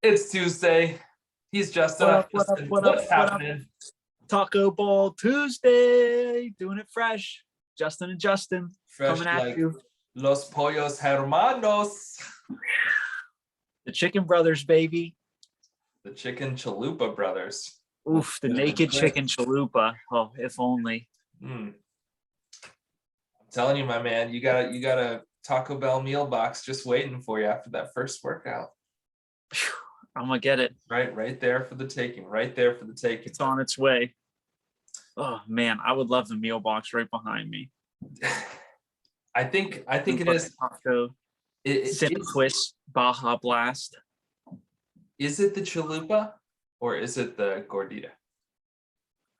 It's Tuesday. He's Justin. What I'm up, what up, Justin. what up, What's what up? happening? Taco Ball Tuesday, doing it fresh. Justin and Justin Fresh coming at like you. Los Pollos Hermanos. The Chicken Brothers, baby. The Chicken Chalupa brothers. Oof, the naked chicken chalupa. Oh, if only. I'm telling you, my man, you got a Taco Bell meal box just waiting for you after that first workout. I'm gonna get it. Right there for the taking. Right there for the taking. It's on its way. Oh man, I would love the meal box right behind me. I think it is Taco. Cinnamon is, Twist, Baja Blast. is it the chalupa or is it the gordita?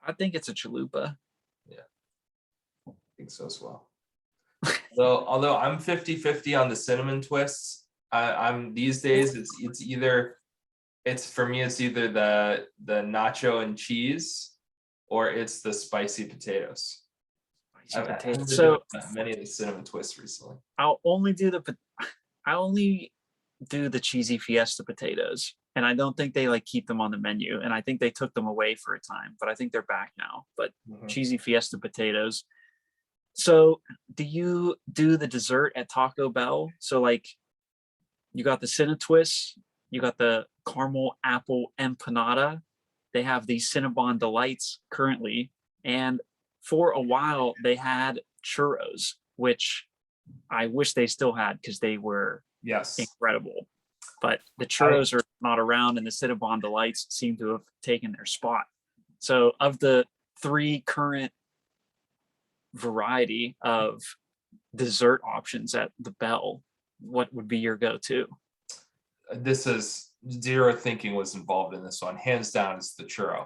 I think it's a chalupa. Yeah, I think so as well. Although I'm 50-50 on the cinnamon twists, I'm these days it's either the nacho and cheese or it's the spicy potatoes. I've been doing many of the cinnamon twists recently. I'll only do the cheesy fiesta potatoes, and I don't think they keep them on the menu, and I think they took them away for a time, but I think they're back now. But cheesy fiesta potatoes. So do you do the dessert at Taco Bell? So you got the Cinnamon Twists, you got the caramel apple empanada. They have these Cinnabon Delights currently, and for a while they had churros, which I wish they still had because they were incredible. But the churros are not around, and the Cinnabon Delights seem to have taken their spot. So of the three current variety of dessert options at the Bell, what would be your go-to? This is zero thinking was involved in this one. Hands down, is the churro.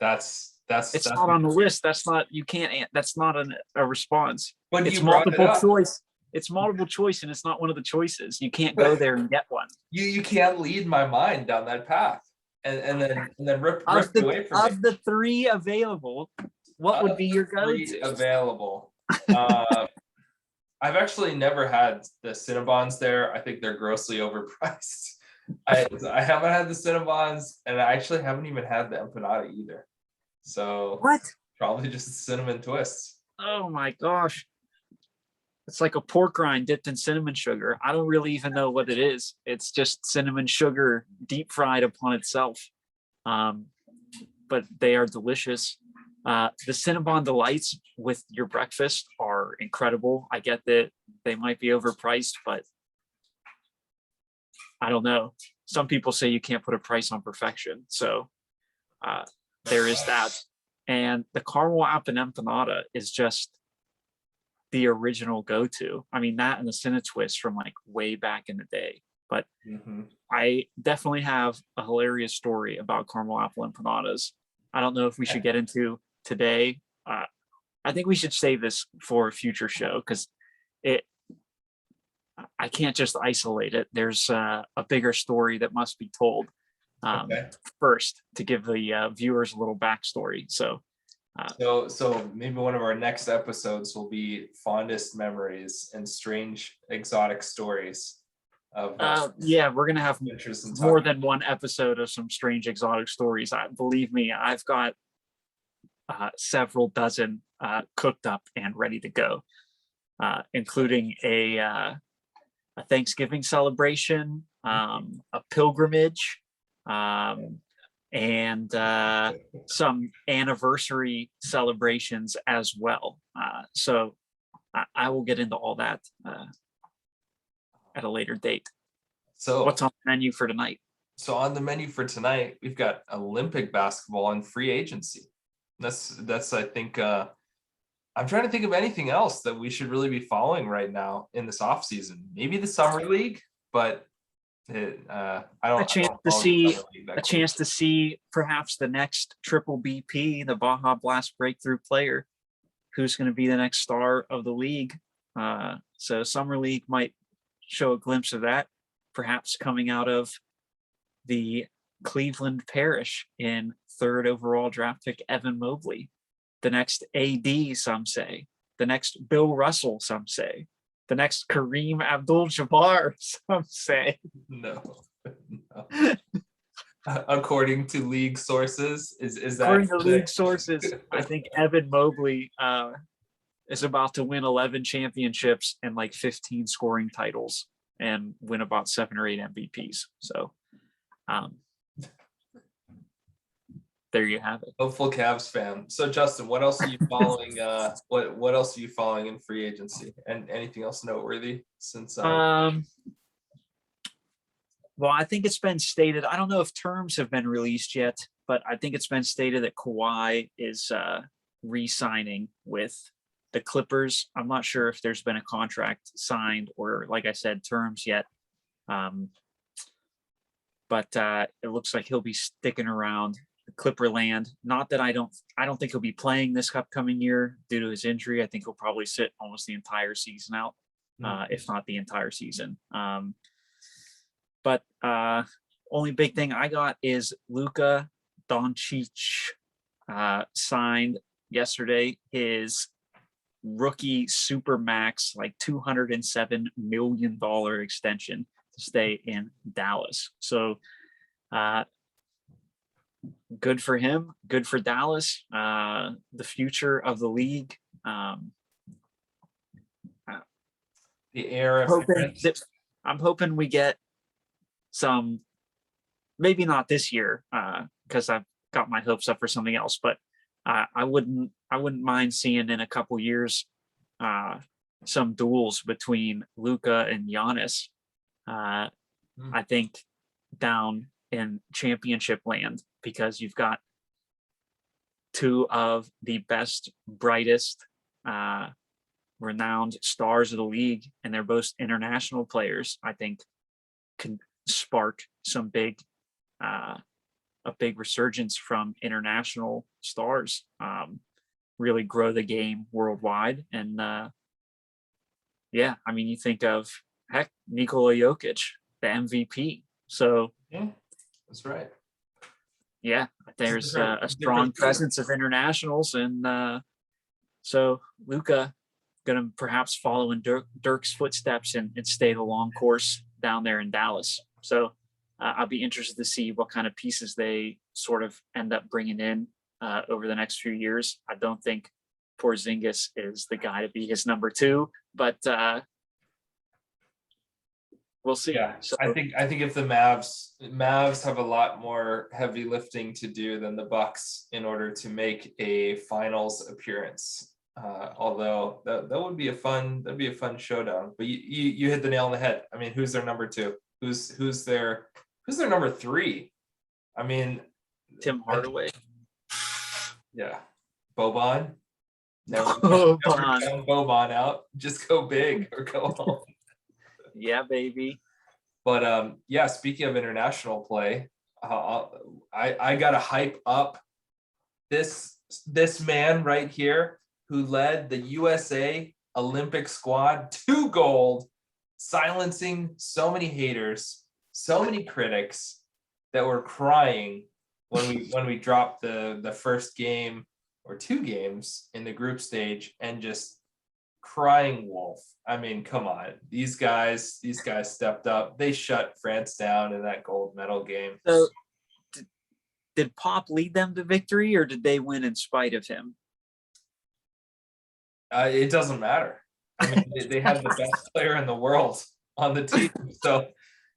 That's not on the list. That's not, you can't, that's not a response. But it's multiple choice. It's multiple choice, and it's not one of the choices. You can't go there and get one. You can't lead my mind down that path and then rip away from of the three available. What would be your go-to? Available. I've actually never had the Cinnabons there. I think they're grossly overpriced. I haven't had the Cinnabons, and I actually haven't even had the empanada either. So what? Probably just cinnamon twists. Oh my gosh. It's like a pork rind dipped in cinnamon sugar. I don't really even know what it is. It's just cinnamon sugar deep fried upon itself. But they are delicious. The Cinnabon Delights with your breakfast are incredible. I get that they might be overpriced, but I don't know. Some people say you can't put a price on perfection. So there is that. And the caramel apple empanada is just the original go-to. I mean, that and the Cinnamon Twist from way back in the day. But I definitely have a hilarious story about caramel apple empanadas. I don't know if we should get into today. I think we should save this for a future show because I can't just isolate it. There's a bigger story that must be told first to give the viewers a little backstory. So maybe one of our next episodes will be fondest memories and strange exotic stories of we're gonna have more than one episode of some strange exotic stories. Believe me, I've got several dozen cooked up and ready to go, including a Thanksgiving celebration, a pilgrimage, and some anniversary celebrations as well. So I will get into all that at a later date. So what's on the menu for tonight? So on the menu for tonight, we've got Olympic basketball and free agency. That's I think I'm trying to think of anything else that we should really be following right now in this off season. Maybe the summer league, but I don't. A chance to see perhaps the next triple BP, the Baja Blast breakthrough player, who's going to be the next star of the league. So summer league might show a glimpse of that, perhaps coming out of the Cleveland Parish in 3rd overall draft pick Evan Mobley, the next AD, some say, the next Bill Russell, some say, the next Kareem Abdul-Jabbar, some say. No. according to league sources. Is that According to league sources, I think Evan Mobley is about to win 11 championships and like 15 scoring titles and win about 7 or 8 MVPs. So there you have it. hopeful Cavs fan? So Justin, what else are you following? What else are you following in free agency? And anything else noteworthy since Well, I think it's been stated, I don't know if terms have been released yet, but I think it's been stated that Kawhi is re-signing with the Clippers. I'm not sure if there's been a contract signed or, like I said, terms yet. But it looks like he'll be sticking around Clipperland. Not that I don't think he'll be playing this upcoming year due to his injury. I think he'll probably sit almost the entire season out, if not the entire season. But only big thing I got is Luka Doncic signed yesterday his rookie super max, like $207 million extension to stay in Dallas. So good for him, good for Dallas, the future of the league. the heir apparent? I'm hoping we get some, maybe not this year, because I've got my hopes up for something else, but I wouldn't mind seeing in a couple years some duels between Luka and Giannis. I think down in championship land, because you've got two of the best, brightest, renowned stars of the league, and they're both international players. I think can spark some big a big resurgence from international stars, really grow the game worldwide. And yeah, I mean, you think of, heck, Nikola Jokic, the MVP. So Yeah, that's right. Yeah, there's a strong presence of internationals, and so Luka going to perhaps follow in Dirk's footsteps and stay the long course down there in Dallas. So I'll be interested to see what kind of pieces they sort of end up bringing in over the next few years. I don't think Porzingis is the guy to be his number two, but we'll see. Yeah, so, I think if the Mavs have a lot more heavy lifting to do than the Bucks in order to make a finals appearance. Although that would be a fun showdown. But you hit the nail on the head. I mean, who's their number two? Who's their number three? I mean, Tim Hardaway. Yeah, Boban. Never Boban. count Boban out. Just go big or go home. Yeah, baby. But yeah, speaking of international play, I gotta hype up this man right here who led the USA Olympic squad to gold, silencing so many haters, so many critics that were crying when we dropped the first game or two games in the group stage, and just crying wolf. I mean, come on. These guys stepped up. They shut France down in that gold medal game. So did Pop lead them to victory, or did they win in spite of him? It doesn't matter. I mean, they had the best player in the world on the team. So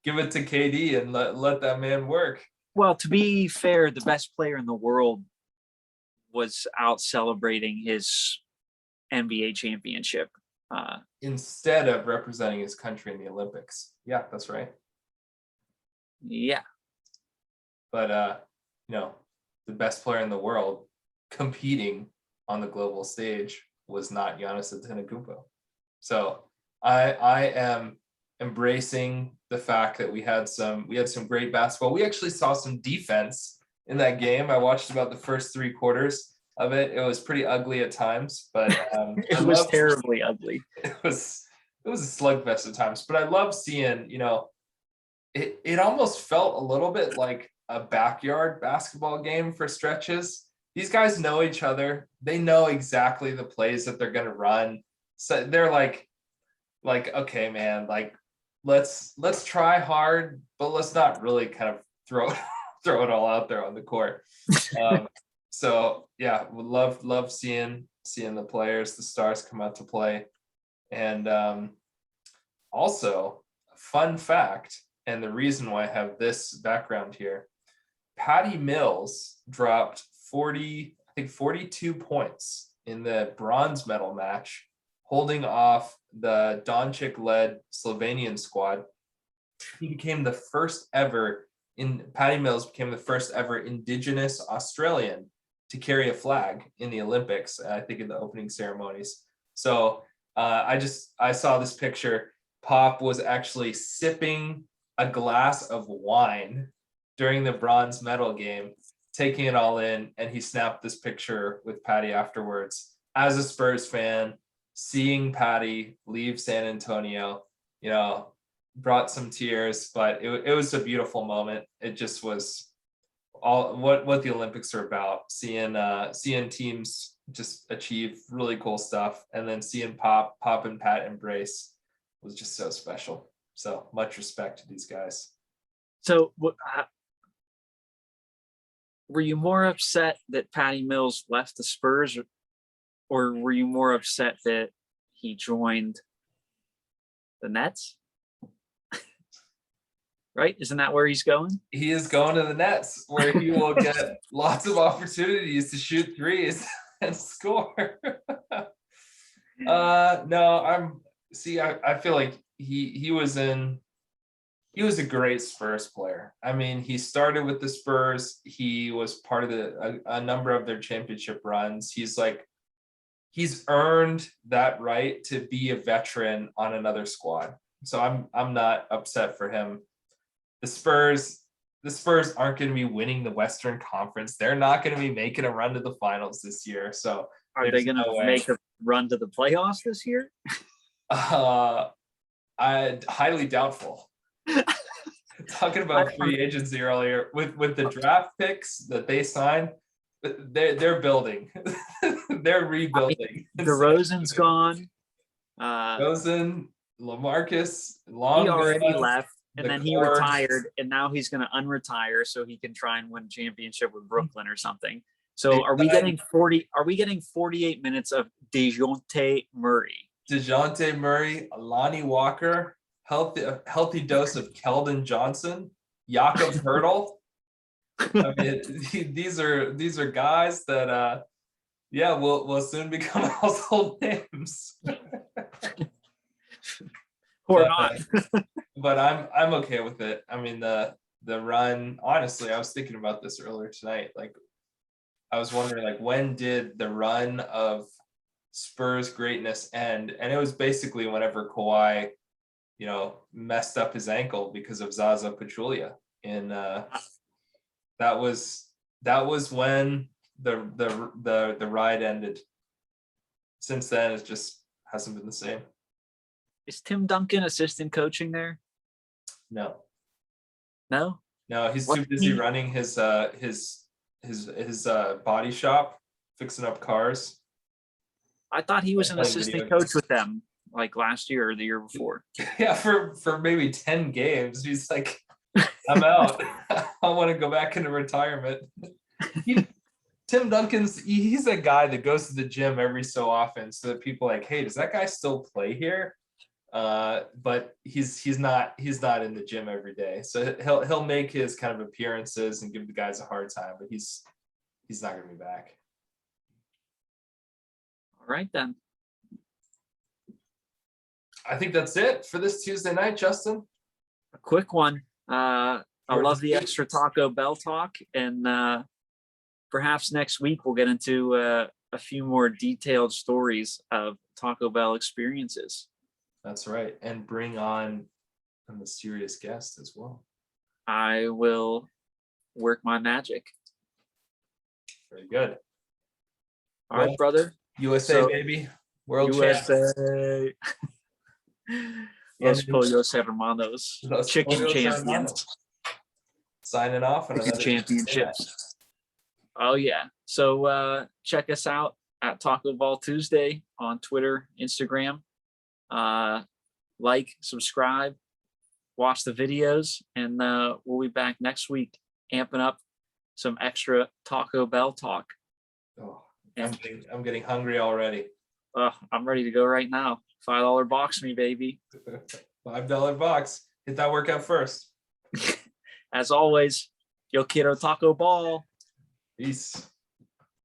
give it to KD and let that man work. Well, to be fair, the best player in the world was out celebrating his NBA championship. Instead of representing his country in the Olympics. Yeah, that's right. Yeah. But, the best player in the world competing on the global stage was not Giannis Antetokounmpo. So I am embracing the fact that we had some great basketball. We actually saw some defense in that game. I watched about the first 3 quarters of it. It was pretty ugly at times, but it was terribly ugly. It was a slugfest at times, but I love seeing, it almost felt a little bit like a backyard basketball game for stretches. These guys know each other. They know exactly the plays that they're going to run. So they're like, okay, man, like let's try hard, but let's not really kind of throw it all out there on the court. So yeah, would love seeing the players, the stars come out to play. And also, fun fact, and the reason why I have this background here, Patty Mills dropped 42 points in the bronze medal match, holding off the Doncic-led Slovenian squad. Patty Mills became the first ever Indigenous Australian to carry a flag in the Olympics, I think in the opening ceremonies. So I saw this picture. Pop was actually sipping a glass of wine during the bronze medal game, taking it all in, and he snapped this picture with Patty afterwards. As a Spurs fan, seeing Patty leave San Antonio, brought some tears, but it was a beautiful moment. It just was all what the Olympics are about, seeing teams just achieve really cool stuff, and then seeing Pop and Pat embrace was just so special. So much respect to these guys. So were you more upset that Patty Mills left the Spurs, or were you more upset that he joined the Nets? Right? Isn't that where he's going? He is going to the Nets, where he will get lots of opportunities to shoot threes and score. No, I feel like he was a great Spurs player. I mean, he started with the Spurs. He was part of a number of their championship runs. He's earned that right to be a veteran on another squad. So I'm not upset for him. The Spurs aren't going to be winning the Western Conference. They're not going to be making a run to the finals this year. So are they going to make a run to the playoffs this year? I highly doubtful. Talking about free agency earlier, with the draft picks that they signed, they're building. They're rebuilding. DeRozan's gone. DeRozan, LaMarcus, he already gone. left, and then he retired, and now he's going to unretire so he can try and win a championship with Brooklyn or something. So are we getting 48 minutes of DeJounte Murray? DeJounte Murray, Lonnie Walker, healthy dose of Keldon Johnson, Jakob Hurtle. I mean, these are guys that will soon become household names. Or not. But I'm okay with it. I mean, the run, honestly, I was thinking about this earlier tonight. Like, I was wondering, like, when did the run of Spurs greatness end? And it was basically whenever Kawhi, messed up his ankle because of Zaza Pachulia. And that was when the ride ended. Since then, it just hasn't been the same. Is Tim Duncan assistant coaching there? No, he's too busy running his body shop, fixing up cars. I thought he was an assistant coach with them, like last year or the year before. Yeah, for maybe 10 games. He's like, I'm out. I want to go back into retirement. Tim Duncan's he's a guy that goes to the gym every so often, so that people are like, hey, does that guy still play here? But he's not in the gym every day. So he'll make his kind of appearances and give the guys a hard time, but he's not going to be back. All right, then. I think that's it for this Tuesday night, Justin. A quick one. I love the extra Taco Bell talk, and perhaps next week we'll get into a few more detailed stories of Taco Bell experiences. That's right, and bring on a mysterious guest as well. I will work my magic. Very good. All right, brother. USA, baby. World USA. Los Pollos Hermanos. Chicken champions. Signing off on another championships. Oh, yeah. So check us out at Taco Ball Tuesday on Twitter, Instagram. Like, subscribe, watch the videos, and we'll be back next week amping up some extra Taco Bell talk. Oh, And I'm getting hungry already. I'm ready to go right now. $5 box me, baby. $5 box. Hit that workout first. As always, yo quiero taco ball. Peace.